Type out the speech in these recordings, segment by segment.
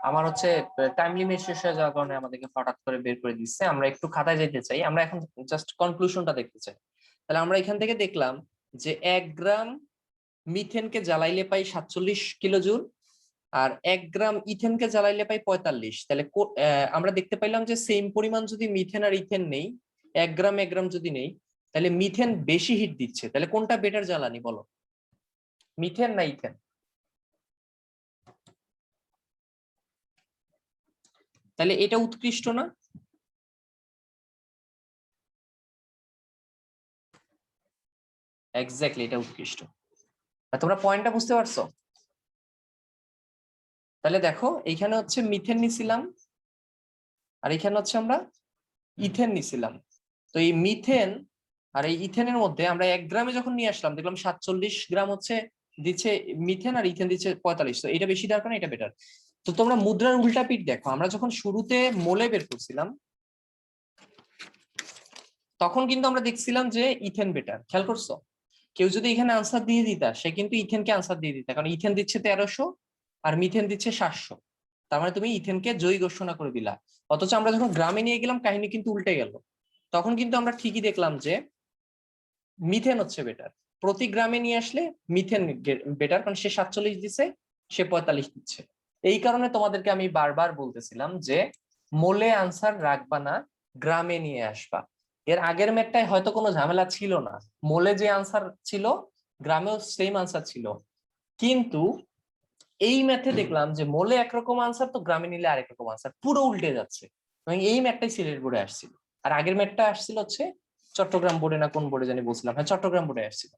আমার হচ্ছে time limit শেষ হয়ে যাওয়ার কারণে আমাদেরকে হঠাৎ করে বের করে দিচ্ছে। আমরা একটু খাতায় যেতে চাই, আমরা এখন জাস্ট কনক্লুশনটা দেখতে চাই। তাহলে আমরা এখান থেকে দেখলাম যে 1 গ্রাম মিথেনকে জ্বালাইলে পাই 47 কিলো জুল, আর 1 গ্রাম ইথেনকে জ্বালাইলে পাই 45। তাহলে আমরা দেখতে পাইলাম যে সেম পরিমাণ যদি মিথেন আর ইথেন নেই, 1 গ্রাম যদি নেই, তাহলে মিথেন বেশি হিট দিচ্ছে। তাহলে কোনটা বেটার জ্বালানি বলো, মিথেন না ইথেন? তাহলে এটা উৎকৃষ্ট না? এক্স্যাক্টলি, এটা উৎকৃষ্ট। তোমরা পয়েন্টটা বুঝতে পারছো? তাহলে দেখো এইখানে হচ্ছে মিথেন নিছিলাম, আর এখানে হচ্ছে আমরা ইথেন নিছিলাম। তো এই মিথেন আর এই ইথেনের মধ্যে আমরা 1 গ্রামে যখন নিয়ে আসলাম, দেখলাম 47 গ্রাম হচ্ছে দিচ্ছে মিথেন, আর ইথেন দিচ্ছে 45। তো এটা বেশি দরকার না, এটা বেটার। তো তোমরা মুদ্রার উল্টা পিঠ দেখো, আমরা যখন শুরুতে মোলে বের করছিলাম তখন কিন্তু আমরা দেখছিলাম যে ইথেন বেটার। খেয়াল করছো? কেউ যদি এখানে আনসার দিয়ে দিতা, সে কিন্তু ইথেনকে আনসার দিয়ে দিতা, কারণ ইথেন দিচ্ছে 1300 আর মিথেন দিচ্ছে 700। তার মানে তুমি ইথেনকে জয়ী ঘোষণা করে দিলা। অথচ আমরা যখন গ্রামে নিয়ে গেলাম, কাহিনী কিন্তু উল্টে গেল। তখন কিন্তু আমরা ঠিকই দেখলাম যে মিথেন হচ্ছে বেটার। প্রতি গ্রামে নিয়ে আসলে মিথেন বেটার, কারণ সে 47 দিচ্ছে, সে 45 দিচ্ছে। এই কারণে তোমাদেরকে আমি বারবার বলতেছিলাম যে মোলে আনসার রাখবা না, গ্রামে নিয়ে আসবা। এর আগের ম্যাথটায় হয়তো কোনো ঝামেলা ছিল না, মোলে যে আনসার ছিল গ্রামেও সেম আনসার ছিল, কিন্তু এই ম্যাথে দেখলাম যে মোলে একরকম আনসার, তো গ্রামে নিলে আরেক রকম আনসার, পুরো উল্টে যাচ্ছে। এবং এই ম্যাথটাই সিলেট বোর্ডে আসছিল, আর আগের ম্যাথটা আসছিল হচ্ছে চট্টগ্রাম বোর্ডে, না কোন বোর্ডে জানি বলছিলাম, হ্যাঁ চট্টগ্রাম বোর্ডে আসছিল।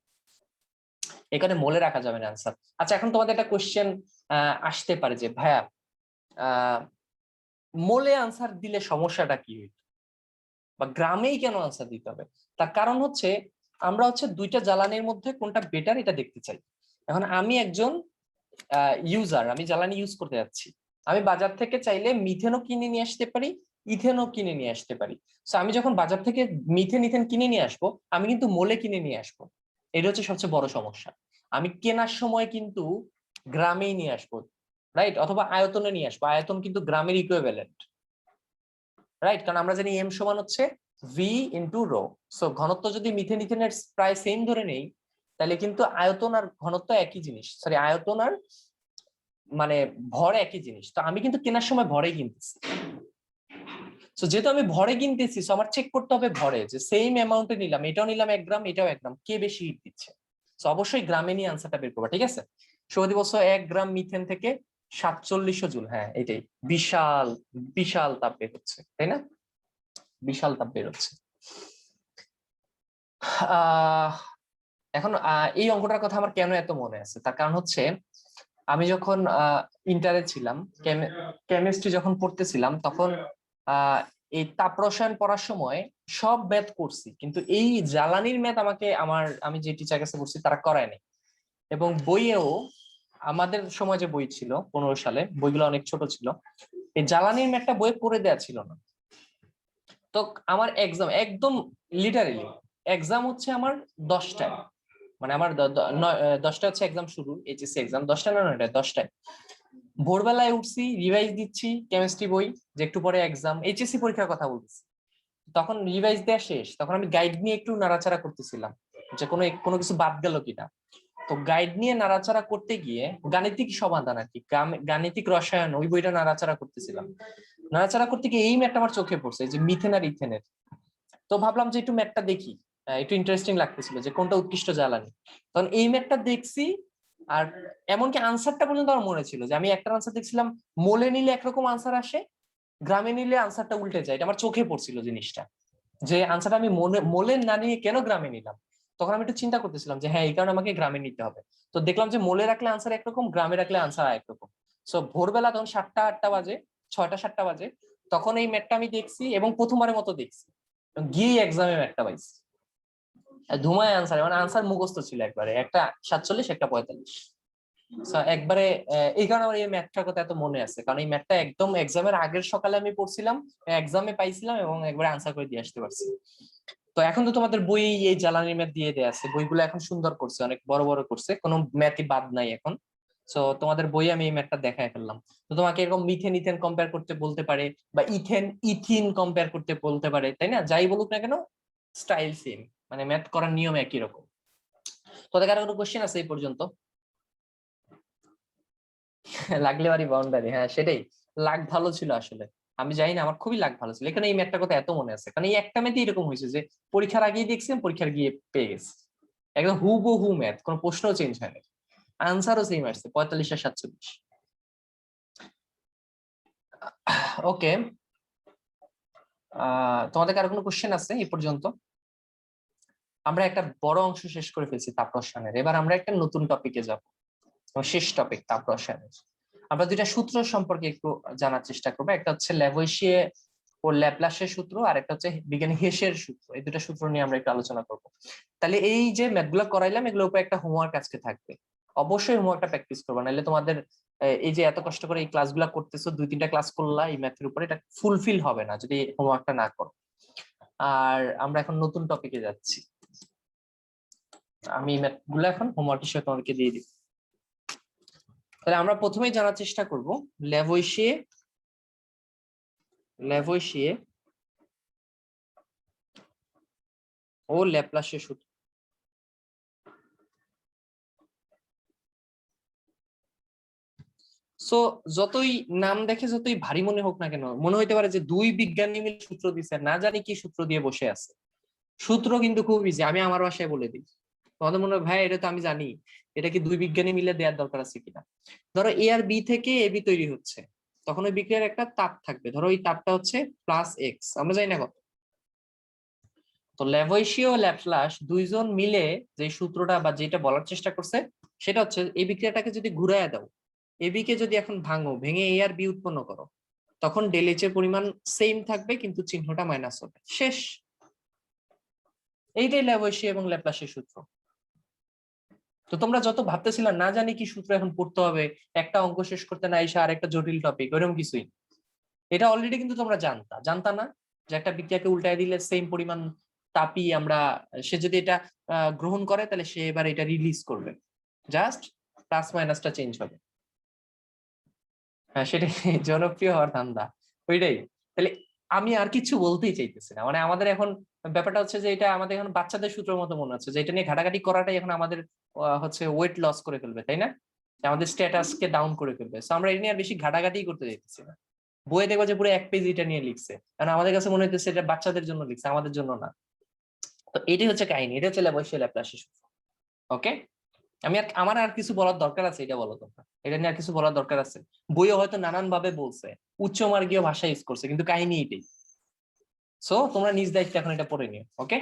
এখানে মোলে রাখা যাবে না আনসার। আচ্ছা, এখন তোমাদের একটা কোশ্চেন আসতে পারে যে ভাইয়া মোলে আনসার দিলে সমস্যাটা কি হইতো, বা গ্রামেই কেন আনসার দিতে হবে? তার কারণ হচ্ছে আমরা হচ্ছে দুইটা জ্বালানির মধ্যে কোনটা বেটার এটা দেখতে চাই। এখন আমি একজন ইউজার, আমি জ্বালানি ইউজ করতে যাচ্ছি, আমি বাজার থেকে চাইলে মিথেনও কিনে নিয়ে আসতে পারি, ইথেনও কিনে নিয়ে আসতে পারি। তো আমি যখন বাজার থেকে মিথেন ইথেন কিনে নিয়ে আসবো, আমি কিন্তু মোলে কিনে নিয়ে আসবো। এটা হচ্ছে সবচেয়ে বড় সমস্যা। আমি কেনার সময় কিন্তু গ্রামেই নিয়ে আসবো, রাইট? অথবা আয়তনে নিয়ে আসবো, আয়তন কিন্তু গ্রামের ইকুইভ্যালেন্ট, রাইট? কারণ আমরা জানি এম সমান হচ্ছে ভি ইন্টু রো। সো ঘনত্ব যদি মিথেন ইথেনের প্রায় সেম ধরে নেই, তাহলে কিন্তু আয়তন আর ঘনত্ব একই জিনিস, সরি আয়তন আর মানে ভর একই জিনিস। তো আমি কিন্তু কেনার সময় ভরে কিনতেছি। তো যেহেতু আমি ভরে কিনতেছি, সো আমার চেক করতে হবে ভরে, যে সেম অ্যামাউন্টে নিলাম, এটাও নিলাম 1 গ্রাম, এটাও 1 গ্রাম, কে বেশি হিট দিচ্ছে। তো অবশ্যই গ্রামে নিয়ে আনসারটা বের করবা, ঠিক আছে? সৌদি বলছো 1 গ্রাম মিথেন থেকে 4700 জুল, হ্যাঁ এটাই। বিশাল বিশাল তাপ বের হচ্ছে, তাই না? বিশাল তাপ বের হচ্ছে। এখন এই অঙ্কটার কথা আমার কেন এত মনে আছে, তার কারণ হচ্ছে আমি যখন ইন্টারে ছিলাম, কেমিস্ট্রি যখন পড়তেছিলাম, তখন এই তাপ রসায়ন পড়ার সময় সব ম্যাথ করছি, কিন্তু এই জ্বালানির ম্যাথ আমি যে টিচার কাছে পড়ছি তারা করায় নাই। এবং বইয়েও আমাদের সময় যে বই ছিল 15 সালে, বইগুলো অনেক ছোট ছিল, এই জ্বালানির ম্যাথটা বইয়ে করে দেওয়া ছিল না। তো আমার এক্সাম একদম লিটারেলি এক্সাম হচ্ছে আমার 10টায়, মানে আমার 10টা হচ্ছে এক্সাম শুরু, এইচএসসি এক্সাম 10টা না 9টায়, 10টায়। ভোরবেলায় উঠছি, রিভাইজ দিচ্ছি কেমিস্ট্রি বই, যে একটু পরে এক্সাম, এইচএসসি পরীক্ষার কথা বলতেছি। তখন রিভাইজ দেওয়া শেষ, তখন আমি গাইড নিয়ে একটু নাড়াচাড়া করতেছিলাম যে কোনো কিছু বাদ গেল কিনা। তো গাইড নিয়ে নাড়াচাড়া করতে গিয়ে গাণিতিক সমাধান আর কি, গাণিতিক রসায়ন, ওই বইটা নাড়াচাড়া করতেছিলাম। নাড়াচাড়া করতে গিয়ে এই ম্যাথটা আমার চোখে পড়ছে, যে মিথেন আর ইথেনের। তো ভাবলাম যে একটু ম্যাথটা দেখি, একটু ইন্টারেস্টিং লাগতেছিল যে কোনটা উৎকৃষ্ট জ্বালানি। তখন এই ম্যাথটা দেখছি, আর এমনকি আনসারটা পর্যন্ত আমার মনে ছিল, যে আমি একটা আনসার দেখছিলাম, মোলে নিলে একরকম আনসার আসে, গ্রামে নিলে আনসারটা উল্টে যায়। এটা আমার চোখে পড়ছিল জিনিসটা, যে আনসারটা আমি মোলে না নিয়ে কেন গ্রামে নিলাম। তখন আমি একটু চিন্তা করতেছিলাম যে হ্যাঁ, এই কারণে আমাকে গ্রামে নিতে হবে। তো দেখলাম যে মোলে রাখলে আনসার একরকম, গ্রামে রাখলে আনসার একরকম। সো ভোরবেলা তখন 7টা 8টা বাজে, 6টা 7টা বাজে, তখন এই ম্যাথটা আমি দেখছি, এবং প্রথমবারের মতো দেখছি, গিয়ে এক্সামে ম্যাথটা পাইছি ধুমায় আনসার, মানে আনসার মুখস্থ ছিল একবারে, একটা 47 একটা 45। একবারে এই কারণে আমার এই ম্যাথটার কথা এত মনে আছে, কারণ এই ম্যাথটা একদম এক্সামের আগের সকালে আমি পড়ছিলাম, এক্সামে পাইছিলাম, এবং একবারে আনসার করে দিয়ে আসতে পারছি। তো এখন তো তোমাদের বই এই জ্বালানি ম্যাথ দিয়ে দেয়া আছে, বইগুলো এখন সুন্দর করছে, অনেক বড় বড় করছে, কোনো ম্যাথই বাদ নাই এখন। সো তোমাদের বইয়ে আমি এই ম্যাথটা দেখায় ফেললাম। তো তোমাকে এরকম মিথেন ইথেন কম্পেয়ার করতে বলতে পারে, বা ইথেন ইথিন কম্পেয়ার করতে বলতে পারে, তাই না? যাই বলুক না কেন, স্টাইল সেম, মানে ম্যাথ করার নিয়ম একই রকম। তোদের কারো কোনো কোশ্চেন আছে এই পর্যন্ত? লাগলে বাড়ি বাউন্ডারি, হ্যাঁ সেটাই। লাগ ভালো ছিল আসলে, আমি জানি না, আমার খুবই লাগ ভালো ছিল। এখানে এই ম্যাথটার কথা এত মনে আছে, কারণ এই একটা ম্যাথই এরকম হয়েছে যে পরীক্ষার আগেই দেখছিলাম, পরীক্ষার গিয়ে পেয়ে গেছি। একদম হুবহু ম্যাথ, কোনো প্রশ্ন চেঞ্জ হয়নি, আনসারও সেম আসছে, 45 আর 47। ওকে, তোমাদের কারো কোনো কোশ্চেন আছে এই পর্যন্ত? আমরা একটা বড় অংশ শেষ করে ফেলছি তাপ রসায়নের, এবার আমরা একটা নতুন টপিকে যাব, শেষ টপিক তাপ রসায়নের। আমরা দুইটা সূত্র সম্পর্কে একটু জানার চেষ্টা করবো, একটা হচ্ছে ল্যাভোইশিয়ে ও ল্যাপ্লাসের সূত্র, আর একটা হচ্ছে বিজ্ঞানী হেসের সূত্র। এই দুটা সূত্র নিয়ে আমরা একটু আলোচনা করবো। তাহলে এই যে ম্যাথগুলো করাইলাম, এগুলোর উপর একটা হোমওয়ার্ক আজকে থাকবে, অবশ্যই হোমওয়ার্কটা প্র্যাকটিস করবো, নাহলে তোমাদের এই যে এত কষ্ট করে এই ক্লাসগুলো করতেছো, 2-3টা ক্লাস করলা এই ম্যাথের উপরে, এটা ফুলফিল হবে না যদি হোমওয়ার্কটা না করো। আর আমরা এখন নতুন টপিকে যাচ্ছি, আমি ম্যাথগুলো এখন হোমওয়ার্ক হিসেবে তোমাদেরকে দিয়ে দিই। তাহলে আমরা প্রথমেই জানার চেষ্টা করব ল্যাভোইশিয়ে ও ল্যাপ্লাসের সূত্র। সো যতই নাম দেখে যতই ভারী মনে হোক না কেন, মনে হইতে পারে যে দুই বিজ্ঞানী মিলে সূত্র দিচ্ছে, না জানি কি সূত্র দিয়ে বসে আছে। সূত্র কিন্তু খুব ইজি, আমি আমার ভাষায় বলে দিই। তোমাদের মনে হয় ভাই এটা তো আমি জানি, এটা কি দুই বিজ্ঞানী মিলে দেওয়ার দরকার আছে কিনা? ধরো এ আর বি থেকে এ বি তৈরি হচ্ছে, তখন ওই বিক্রিয়ার একটা তাপ থাকবে, ধরো ওই তাপটা হচ্ছে +x, আমরা জানি না কত। তো ল্যাভোইশিয়ে ও ল্যাপ্লাস দুইজন মিলে যে সূত্রটা বা যেটা বলার চেষ্টা করছে, সেটা হচ্ছে এই বিক্রিয়াটাকে যদি ঘুরাইয়া দাও, এবি কে যদি এখন ভাঙো, ভেঙে এ আর বি উৎপন্ন করো, তখন ডেল এইচ এর পরিমাণ সেম থাকবে, কিন্তু চিহ্নটা মাইনাস হবে, শেষ। এইটাই ল্যাভোইশিয়ে এবং ল্যাপ্লাসের সূত্র। তো তোমরা যত ভাবতেছিলা না জানি কি সূত্র এখন পড়তে হবে, একটা অঙ্ক শেষ করতে না এসে আর একটা জটিল টপিক, ওইরকম কিছুই। এটা অলরেডি কিন্তু তোমরা জানতা না যে একটা বিক্রিয়াকে উল্টায় দিলে সেম পরিমাণ তাপই আমরা, সে যদি এটা গ্রহণ করে তাহলে সে এবার এটা রিলিজ করবে, জাস্ট প্লাস মাইনাসটা চেঞ্জ হবে। হ্যাঁ সেটাই, জনপ্রিয় হওয়ার ধান্দা ওইটাই। তাহলে আমি আর কিছু বলতেই চাইতেছি না, মানে আমাদের এখন ব্যাপারটা হচ্ছে যে এটা আমাদের এখন বাচ্চাদের সূত্রের মতো মনে হচ্ছে, যে এটা নিয়ে ঘাটাঘাটি করাটাই এখন আমাদের হচ্ছে ওয়েট লস করে ফেলবে, তাই না? আমাদের স্ট্যাটাসকে ডাউন করে ফেলবে। সো আমরা এটা নিয়ে আর বেশি ঘাটাঘাটি করতে চাইতেছি না। বইয়ে দেখবো যে পুরো 1 পেজ এটা নিয়ে লিখছে, কারণ আমাদের কাছে মনে হচ্ছে এটা বাচ্চাদের জন্য লিখছে, আমাদের জন্য না। তো এটাই হচ্ছে কাহিনী, এটা হচ্ছে ল্যাভোইশিয়ে ল্যাপ্লাসের সূত্র। ওকে, আমার আর কিছু বলার দরকার আছে এটা বলো তোমরা? এটা নিয়ে আর কিছু বলার দরকার আছে? বইও হয়তো নানান ভাবে বলছে, উচ্চ মার্গীয় ভাষা ইউজ করছে, কিন্তু কাহিনী এটাই। সো তোমরা নিজ দায়িত্বে এখন এটা পড়ে নিও। ওকে,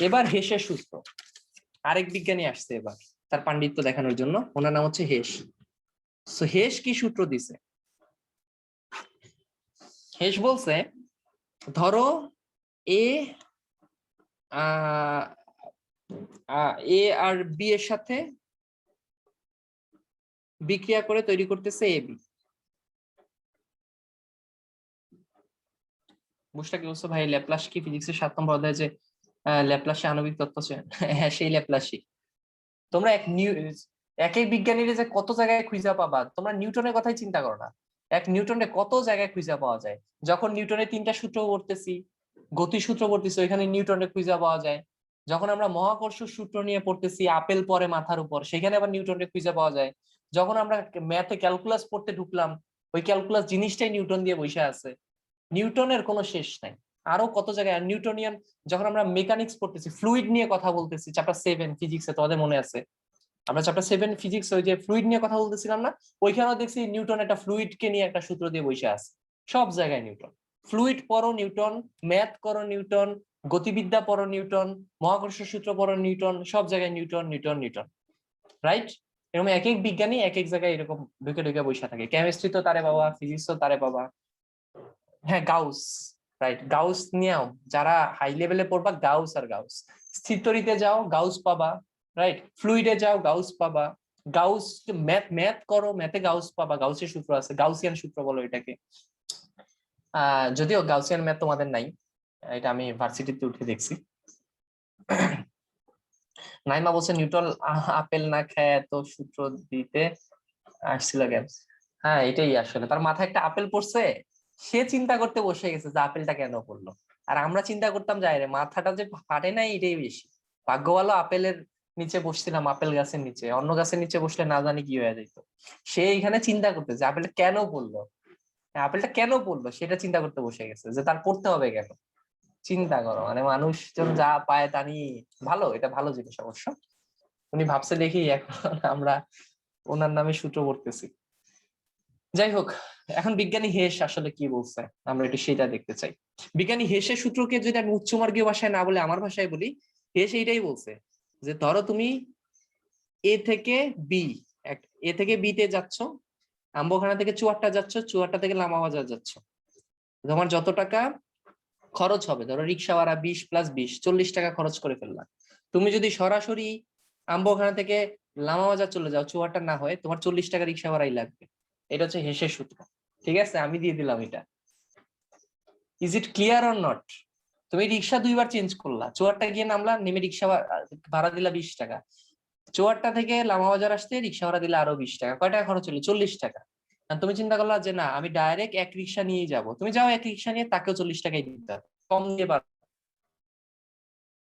এবার হেসের সূত্র। আরেক বিজ্ঞানী আসছে এবার তার পাণ্ডিত্য দেখানোর জন্য, ওনার নাম হচ্ছে হেস। সো হেস কি সূত্র দিছে? হেস বলছে, ধরো এ এ আর বি এর সাথে বিক্রিয়া করে তৈরি করতেছে এ বি। বুঝটা কি বলছো ভাই? ল্যাপ্লাস কি ফিজিক্সের 7 নম্বর অধ্যায়ে যে ল্যাপ্লাসে আণবিক তত্ত্ব আছে, হ্যাঁ সেই ল্যাপ্লাসই। তোমরা এক এক বিজ্ঞানীর যে কত জায়গায় খুঁজে পাবা, তোমরা নিউটনের কথাই চিন্তা করো না, এক নিউটনে কত জায়গায় খুঁজে পাওয়া যায়। যখন নিউটনের 3টা সূত্র পড়তেছি, গতি সূত্র পড়তেছি, ওইখানে নিউটনে খুঁজে পাওয়া যায়। যখন আমরা মহাকর্ষ সূত্র নিয়ে পড়তেছি, আপেল পরে মাথার উপর, সেখানে আবার নিউটনে খুঁজে পাওয়া যায়। যখন আমরা ম্যাথে ক্যালকুলাস পড়তে ঢুকলাম, ওই ক্যালকুলাস জিনিসটাই নিউটন দিয়ে বসে আছে। নিউটনের কোনো শেষ নাই। আরো কত জায়গায় নিউটনিয়ান, যখন আমরা মেকানিক্স পড়তেছি, ফ্লুইড নিয়ে কথা বলতেছি, চ্যাপ্টার 7 ফিজিক্সে, তোমাদের মনে আছে আমরা চ্যাপ্টার 7 ফিজিক্স ওই যে ফ্লুইড নিয়ে কথা বলতেছিলাম না, ওইখানেও দেখছি নিউটন একটা ফ্লুইড কে নিয়ে একটা সূত্র দিয়ে বসে আছে। সব জায়গায় নিউটন। ফ্লুইড পড়ো নিউটন, ম্যাথ করো নিউটন, গতিবিদ্যা পড়ো নিউটন, মহাকর্ষ সূত্র পড়ো নিউটন, সব জায়গায় নিউটন নিউটন নিউটন, রাইট? এরকম এক এক বিজ্ঞানী এক এক জায়গায় এরকম ঢুকে ঢুকে বসে থাকে। কেমিস্ট্রি তো তারে বাবা, ফিজিক্স তো তারে বাবা। হ্যাঁ গাউস, রাইট, গাউস নিয়েও যারা হাই লেভেলে পড়বা, গাউস আর গাউস। স্থিরতরিতে যাও গাউস পাবা, রাইট, ফ্লুইডে যাও গাউস পাবা, গাউস ম্যাথ করো, ম্যাথে গাউস পাবা, গাউসের সূত্র আছে, গাউসিয়ান সূত্র বলো এটাকে। যদিও গাউসিয়ান ম্যাথ তোমাদের নাই, এটা আমি ভার্সিটিতে উঠে দেখছি। নাইমা বলছে নিউটন আপেল না খায় তো সূত্র দিতে আসছিল কেন? হ্যাঁ এটাই আসলে তার মাথায় একটা আপেল পড়ছে, সে চিন্তা করতে বসে গেছে যে আপেলটা কেন পড়লো। আর আমরা চিন্তা করতাম যাই রে মাথাটা যে ফাটে নাই এটাই বেশি। ভাগ্য ভালো আপেলের নিচে বসছিলাম, আপেল গাছের নিচে, অন্য গাছের নিচে বসলে না জানি কি হয়ে যেত। সে এখানে চিন্তা করতেছে আপেলটা কেন পড়লো, আপেলটা কেন পড়লো সেটা চিন্তা করতে বসে গেছে যে তার পড়তে হবে কেন। চিন্তা করো, মানে মানুষজন যা পায় তা নিয়ে ভালো, এটা ভালো জিনিস অবশ্য। উনি ভাবছে দেখি এখন আমরা ওনার নামে সূত্র পড়তেছি। যাই হোক, এখন বিজ্ঞানী হেস আসলে কি বলছে আমরা একটু সেটা দেখতে চাই। বিজ্ঞানী হেসের সূত্রকে যদি আমি উচ্চমার্গীয় ভাষায় না বলে আমার ভাষায় বলি, হেস এইটাই বলছে যে ধরো তুমি এ থেকে বি, এ থেকে বি তে যাচ্ছ, আম্বখানা থেকে চুয়াট্টা যাচ্ছ, চুয়াট্টা থেকে লামাবাজার যাচ্ছ, তোমার যত টাকা খরচ হবে, ধরো রিক্সা ভাড়া 20 + 20 40 টাকা খরচ করে ফেললাম। তুমি যদি সরাসরি আম্বখানা থেকে লামাবাজার চলে যাও চুয়াট্টা না হয়, তোমার 40 টাকা রিক্সা ভাড়াই লাগবে। এটা হচ্ছে হেসের সূত্র। ঠিক আছে, আমি দিয়ে দিলাম এটা। Is it clear or not? তুমি রিক্সা 2বার চেঞ্জ করলা, চুয়াট্টা গিয়ে নামলা, নেমে রিক্সা ভাড়া দিলা 20 টাকা, চুয়াট্টা থেকে লামাবাজার আসতে রিক্সা ভাড়া দিলে আরো 20 টাকা, কয় টাকা খরচ হলো? 40 টাকা। আর তুমি চিন্তা করলা যে না আমি ডাইরেক্ট এক রিক্সা নিয়ে যাব, তুমি যাও এক রিক্সা নিয়ে, তাকেও 40 টাকাই দিতে হবে, কম দিয়ে পারো।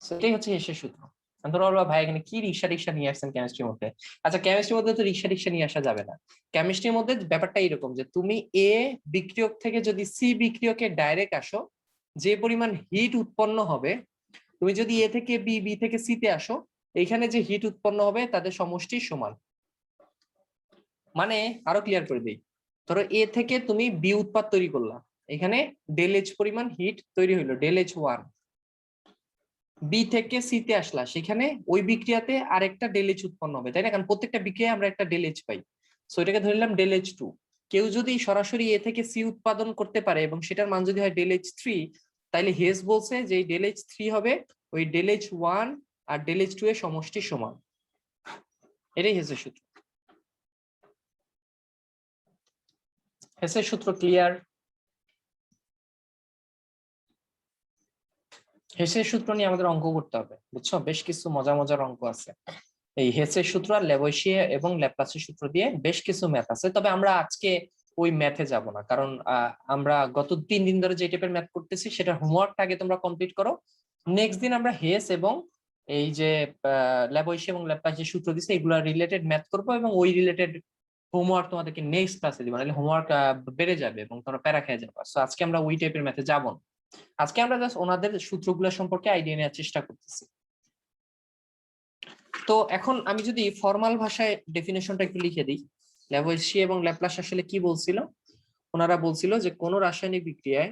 এটাই হচ্ছে হেসের সূত্র। ধরো ভাই এখানে কি রিক্সা টিক্সা নিয়ে আসছেন কেমিস্ট্রির মধ্যে? আচ্ছা কেমিস্ট্রির মধ্যে তো রিক্সা টিক্সা নিয়ে আসা যাবে না। কেমিস্ট্রির মধ্যে ব্যাপারটা এরকম যে তুমি এ বিক্রিয়ক থেকে যদি সি বিক্রিয়কে ডাইরেক্ট আসো, যে পরিমাণ হিট উৎপন্ন হবে, তুমি যদি এ থেকে বি, বি থেকে সি তে আসো, এখানে যে হিট উৎপন্ন হবে তাদের সমষ্টি সমান। মানে আরো ক্লিয়ার করে দিই, ধরো এ থেকে তুমি বি উৎপাদ তৈরি করলা, এখানে ডেল এইচ পরিমাণ হিট তৈরি হইলো, ডেল এইচ 1। বি থেকে সি তে আসলা, সেখানে ওই বিক্রিয়াতে আরেকটা ডেল এইচ উৎপন্ন হবে, তাই না? কারণ প্রত্যেকটা বিক্রিয়ায় আমরা একটা ডেল এইচ পাই, সো এটাকে ধরলাম ডেল এইচ 2। কেউ যদি সরাসরি এ থেকে সি উৎপাদন করতে পারে এবং সেটার মান যদি হয় ডেল এইচ 3, তাইলে হেস বলছে যে ডেল এইচ 3 হবে ওই ডেল এইচ 1 আর ডেল এইচ 2 এর সমষ্টি সমান। এটাই হেসের সূত্র। হেসের সূত্র ক্লিয়ার? হেসের সূত্র নিয়ে আমাদের অঙ্ক করতে হবে, বুঝছো? বেশ কিছু মজার মজার অঙ্ক আছে এই হেসের সূত্র আর লেবয়সিয়া এবং ল্যাপ্লাসের সূত্র দিয়ে, বেশ কিছু ম্যাথ আছে। তবে আমরা আজকে ওই ম্যাথে যাব না, কারণ আমরা গত 3 দিন ধরে যে টাইপের ম্যাথ করতেছি সেটা হোমওয়ার্কটা আগে তোমরা কমপ্লিট করো। নেক্সট দিন আমরা হেস এবং এই যে ল্যাবয়সিয়া এবং ল্যাপ্লাসের সূত্র দিচ্ছে এগুলা রিলেটেড ম্যাথ করবো, এবং ওই রিলেটেড হোমওয়ার্ক তোমাদেরকে নেক্সট ক্লাসে দিব, নাহলে হোমওয়ার্ক বেড়ে যাবে এবং তোমরা প্যারা খেয়ে যাবে। সো আজকে আমরা ওই টাইপের ম্যাথে যাব না, আজকে আমরা জাস্ট ওনাদের সূত্রগুলো সম্পর্কে আইডিয়া নেওয়ার চেষ্টা করতেছি। তো এখন আমি যদি ফর্মাল ভাষায় ডেফিনেশনটা একটু লিখে দিই, ল্যাভোইসিয়া এবং ল্যাপ্লাস আসলে কি বলছিল। ওনারা বলছিল যে কোন রাসায়নিক বিক্রিয়ায়,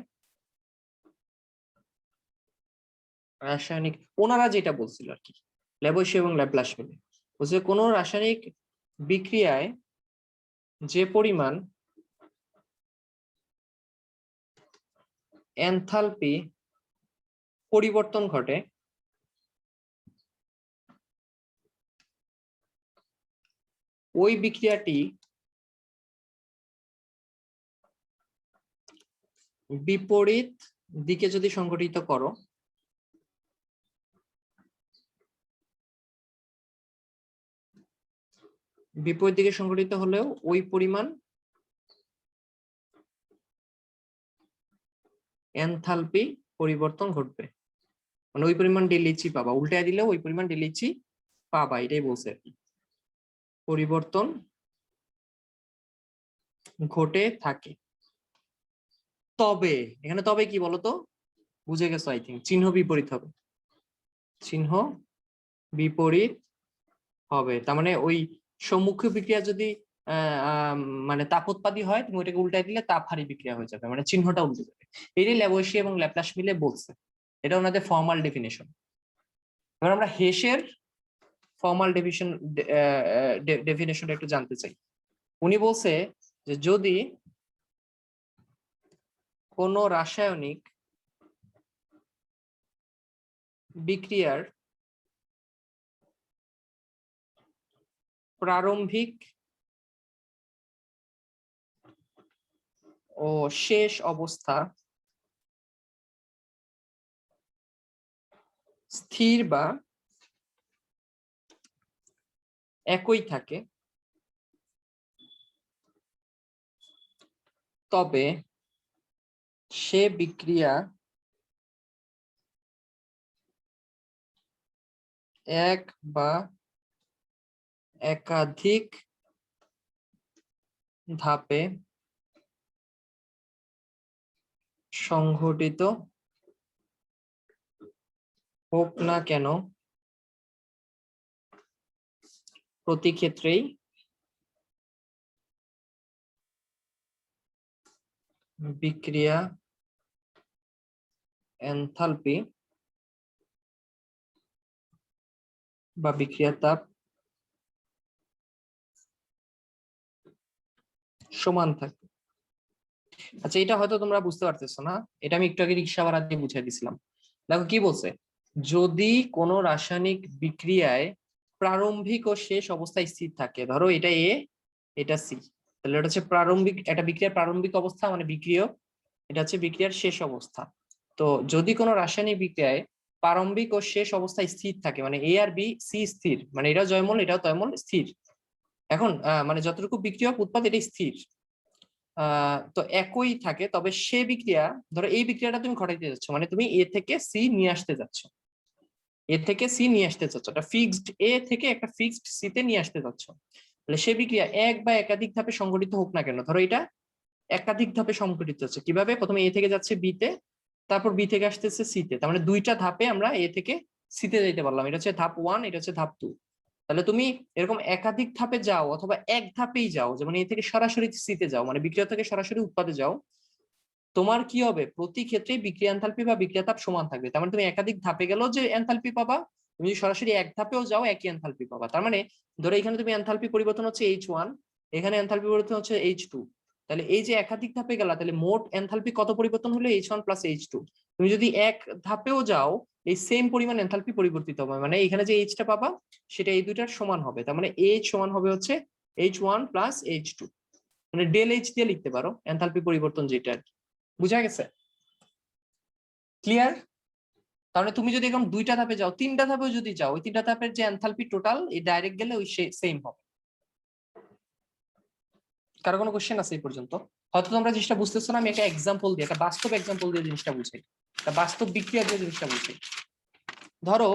ওনারা যেটা বলছিল আর কি, ল্যাভোইসিয়া এবং ল্যাপ্লাস মিলে বলছে কোন রাসায়নিক বিক্রিয়ায় যে পরিমাণ এনথালপি পরিবর্তন ঘটে ওই বিক্রিয়াটি বিপরীত দিকে যদি সংঘটিত করো, বিপরীত দিকে সংঘটিত হলেও ওই পরিমাণ এনথালপি পরিবর্তন ঘটবে, মানে ওই পরিমাণ ডেলিচি পাবা, উল্টায় দিলেও ওই পরিমাণ ডেলিচি পাবা, এটাই বলছে আর কি। পরিবর্তন ঘটে থাকে, তবে এখানে তবে কি বলতো, বুঝে গেছো আই থিঙ্ক, চিহ্ন বিপরীত হবে, চিহ্ন বিপরীত হবে। তার মানে ওই সম্মুখীয় বিক্রিয়া যদি মানে তাপোৎপাদী হয়, তুমি ওইটাকে উল্টাই দিলে তাপহারী বিক্রিয়া হয়ে যাবে, মানে চিহ্নটা উল্টে যাবে। এটাই ল্যাভোইসিয়া এবং ল্যাপ্লাস মিলে বলছে, এটা ওনাদের ফর্মাল ডেফিনেশন। এবার আমরা হেসের ফর্মাল ডেফিনেশনটা একটু জানতে চাই। উনি বলছে যে যদি কোন রাসায়নিক বিক্রিয়ার প্রারম্ভিক ও শেষ অবস্থা স্থির বা একই থাকে, তবে সে বিক্রিয়া এক বা একাধিক ধাপে সংঘটিত হোক না কেন, প্রতি ক্ষেত্রেই বিক্রিয়া এনথালপি বা বিক্রিয়া তাপ সমান থাকে। আচ্ছা, এটা হয়তো তোমরা বুঝতে পারতেছো না, এটা আমি একটু আগে রিক্সা ভাড়া দিয়ে বুঝাই দিছিলাম। দেখো কি বলছে, যদি কোনো রাসায়নিক বিক্রিয়ায় প্রারম্ভিক ও শেষ অবস্থায় স্থির থাকে, ধরো এটা এ এটা সি, তাহলে এটা হচ্ছে প্রারম্ভিক, একটা বিক্রিয়ার প্রারম্ভিক অবস্থা মানে বিক্রিয়ক, এটা হচ্ছে বিক্রিয়ার শেষ অবস্থা। তো যদি কোনো রাসায়নিক বিক্রিয়ায় প্রারম্ভিক ও শেষ অবস্থায় স্থির থাকে, মানে এ আর বি, সি স্থির, মানে এটাও জয়মল এটাও তয়মল স্থির। এখন মানে যতটুকু বিক্রিয়ক উৎপাদ এটাই স্থির, তো একই থাকে, তবে সে বিক্রিয়া, ধরো এই বিক্রিয়াটা তুমি ঘটাইতে যাচ্ছ, মানে তুমি এ থেকে সি নিয়ে আসতে যাচ্ছ, এ থেকে সি নিয়ে আসতে চাচ্ছ, এটা ফিক্সড এ থেকে একটা ফিক্সড সি তে নিয়ে আসতে চাচ্ছ, তাহলে সে বিক্রিয়া এক বা একাধিক ধাপে সংঘটিত হোক না কেন, ধরো এটা একাধিক ধাপে সংঘটিত হচ্ছে, কিভাবে, প্রথমে এ থেকে যাচ্ছে বি তে, তারপর বি থেকে আসতেছে সি তে, তার মানে দুইটা ধাপে আমরা এ থেকে সি তে যেতে পারলাম, এটা হচ্ছে ধাপ 1, এটা হচ্ছে ধাপ 2। তাহলে তুমি এরকম একাধিক ধাপে যাও অথবা এক ধাপেই যাও, যেমন এ থেকে সরাসরি সি তে যাও, মানে বিক্রিয়া থেকে সরাসরি উৎপাদে যাও, তোমার কি হবে, প্রতি ক্ষেত্রে বিক্রিয়া এনথালপি বা বিক্রিয়া তাপ সমান থাকবে। তার মানে তুমি একাধিক ধাপে গেলেও যে এনথালপি পাবা, তুমি যদি সরাসরি এক ধাপেও যাও একই এনথালপি পাবা। তার মানে ধরো এখানে তুমি এনথালপি পরিবর্তন হচ্ছে H1, এখানে এনথালপি পরিবর্তন হচ্ছে H2, তাহলে এই যে একাধিক ধাপে গেলা, তাহলে মোট এনথালপি কত পরিবর্তন হলো, H1 প্লাস H2। তুমি যদি এক ধাপেও যাও এই সেম পরিমাণ এনথালপি পরিবর্তিত হবে, মানে এখানে যে H টা পাবা সেটা এই দুইটার সমান হবে, তার মানে H সমান হবে হচ্ছে H1 প্লাস H2, মানে ডেল H দিয়ে লিখতে পারো এনথালপি পরিবর্তন যেটা। বুঝা গেছে? ক্লিয়ার? তাহলে তুমি যদি এরকম দুইটা ধাপে যাও, তিনটা ধাপেও যদি যাও, ওই তিনটা ধাপের যে এনথালপি টোটাল এই ডাইরেক্ট গেলে ওই সেম হবে। কারো কোনো কোশ্চেন আছে এই পর্যন্ত? হয়তো তোমরা জিনিসটা বুঝতেছো না, আমি একটা এক্সাম্পল দিয়ে, একটা বাস্তব এক্সাম্পল দিয়ে জিনিসটা বুঝাই, একটা বাস্তব বিক্রিয়া দিয়ে জিনিসটা বুঝাই। ধরো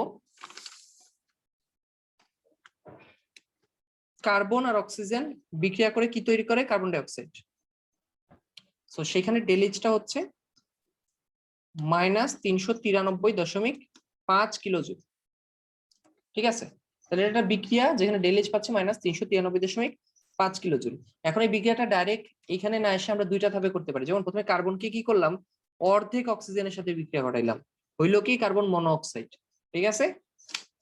কার্বন আর অক্সিজেন বিক্রিয়া করে কি তৈরি করে, কার্বন ডাই অক্সাইড। তো সেখানে ডেলিজটা হচ্ছে -393.5 কিলোজুল। ঠিক আছে, তাহলে এটা বিক্রিয়া যেখানে ডেলিজ পাচ্ছে -393.5 কিলোজুল। এখন এই বিক্রিয়াটা ডাইরেক্ট এখানে না এসে আমরা দুইটা ধাপে করতে পারি, যেমন প্রথমে কার্বনকে কি করলাম, অর্ধেক অক্সিজেনের সাথে বিক্রিয়া ঘটাইলাম, হইলো কি কার্বন মনোঅক্সাইড। ঠিক আছে,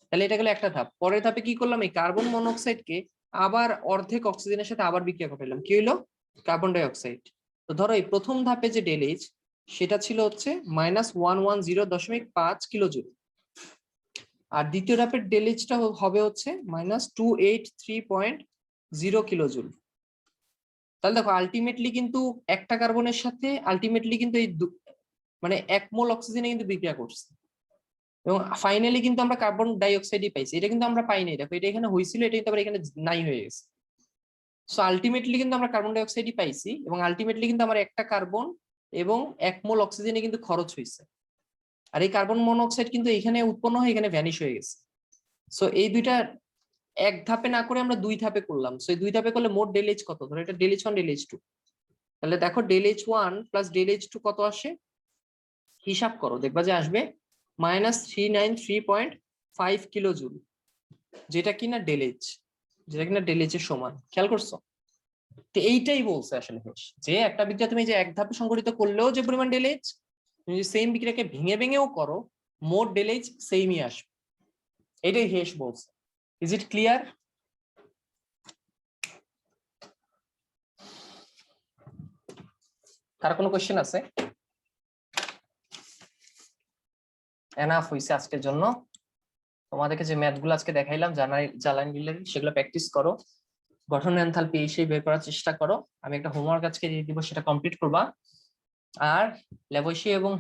তাহলে এটা গেলে একটা ধাপ। পরের ধাপে কি করলাম, এই কার্বন মনোঅক্সাইডকে আবার অর্ধেক অক্সিজেনের সাথে আবার বিক্রিয়া ঘটাইলাম, কি হইলো, কার্বন ডাই অক্সাইড। তো ধরো এই প্রথম ধাপে যে ডেলিজ সেটা ছিল হচ্ছে -110.5 কিলোজুল, আর দ্বিতীয় ধাপের ডেলিজটা হবে হচ্ছে -283.0 কিলোজুল। তাহলে দেখো আলটিমেটলি কিন্তু একটা কার্বনের সাথে আলটিমেটলি কিন্তু এই মানে 1 মোল অক্সিজেনে কিন্তু বিক্রিয়া করছে, এবং ফাইনালি কিন্তু আমরা কার্বন ডাই অক্সাইডই পাইছি, এটা কিন্তু আমরা পাইনি, দেখো এটা এখানে হয়েছিল, এটা কিন্তু আবার এখানে নাই হয়ে গেছে। সো আলটিমেটলি কিন্তু আমরা কার্বন ডাই অক্সাইডই পাইছি, এবং আলটিমেটলি কিন্তু আমার একটা কার্বন এবং 1 মোল অক্সিজেনে কিন্তু খরচ হয়েছে, আর এই কার্বন মনোঅক্সাইড কিন্তু এখানে উৎপন্ন হয়ে এখানে ভ্যানিশ হয়ে গেছে। সো এই দুইটা এক ধাপে না করে আমরা দুই ধাপে করলাম, সো এই দুই ধাপে করলে মোট ডেলিজ কত, ধরো এটা ডেলিজ 1 ডেলিজ 2, তাহলে দেখো ডেলিজ 1 প্লাস ডেলিজ 2 কত আসে, হিসাব করো দেখবা যে আসবে -393.5 কিলোজুল, যেটা কিনা ডেলিজ, যেটা কিনা ডেলিজের সমান। খেয়াল করছো? তো এইটাই বলছে আসলে হেস, যে একটা বিক্রিয়া তুমি যে এক ধাপে সংঘটিত করলেও যে পরিমাণ ডেলিজ, তুমি যে সেম বিক্রিয়াকে ভেঙে ভেঙেও করো মোট ডেলিজ সেমই আসবে, এটাই হেস বলছে। Is it clear? কার কোনো কোশ্চেন আছে? এনাফ হইছে আজকের জন্য। তোমাদেরকে যে ম্যাথ গুলো আজকে দেখাইলাম জ্বালানি রিলেটেড, সেগুলো প্র্যাকটিস করো, গঠন এনথালপি এই সেই বের করার চেষ্টা করো। আমি একটা হোমওয়ার্ক আজকে দিয়ে দিব, সেটা কমপ্লিট করবা, আর ল্যাবয়সি এবং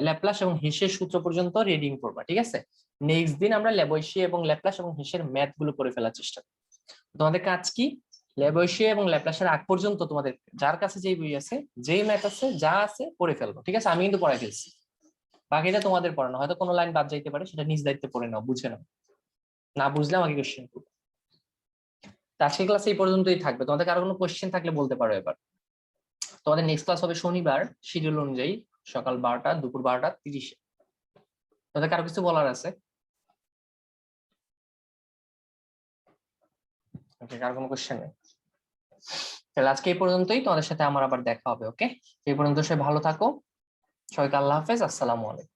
ল্যাপ্লাস এবং হেসের সূত্র পর্যন্ত রিডিং করবা। ঠিক আছে, নেক্সট দিন আমরা ল্যাবয়সি এবং ল্যাপ্লাস এবং হেসের ম্যাথ গুলো করে ফেলার চেষ্টা করব। তোমাদের কাজ কি, ল্যাবয়সিয়া এবং ল্যাপ্লাসের আগ পর্যন্ত তোমাদের যার কাছে যেই বই আছে, যেই ম্যাথ আছে, যা আছে পড়ে ফেলবো, ঠিক আছে? আমি কিন্তু পড়াই ফেলছি, বাকিটা তোমাদের পড়ানো, হয়তো কোনো লাইন বাদ যাইতে পারে, সেটা নিজ দায়িত্বে পড়ে নাও, বুঝে নাও, না বুঝলে আমাকে কোশ্চেন করো। আজকের ক্লাস এই পর্যন্তই থাকবে, তোমাদের কারো কোনো কোশ্চেন থাকলে বলতে পারো। এবার তোমাদের নেক্সট ক্লাস হবে শনিবার শিডিউল অনুযায়ী, সকাল 12টা, দুপুর 12টা 30-এ। তোমাদের কারো কিছু বলার আছে? কারো কোনো কোশ্চেন নেই? তাহলে আজকে এই পর্যন্তই, তোমাদের সাথে আমার আবার দেখা হবে। ওকে, এই পর্যন্ত সবাই ভালো থাকো, সবাইকে আল্লাহ হাফেজ, আসসালামু আলাইকুম।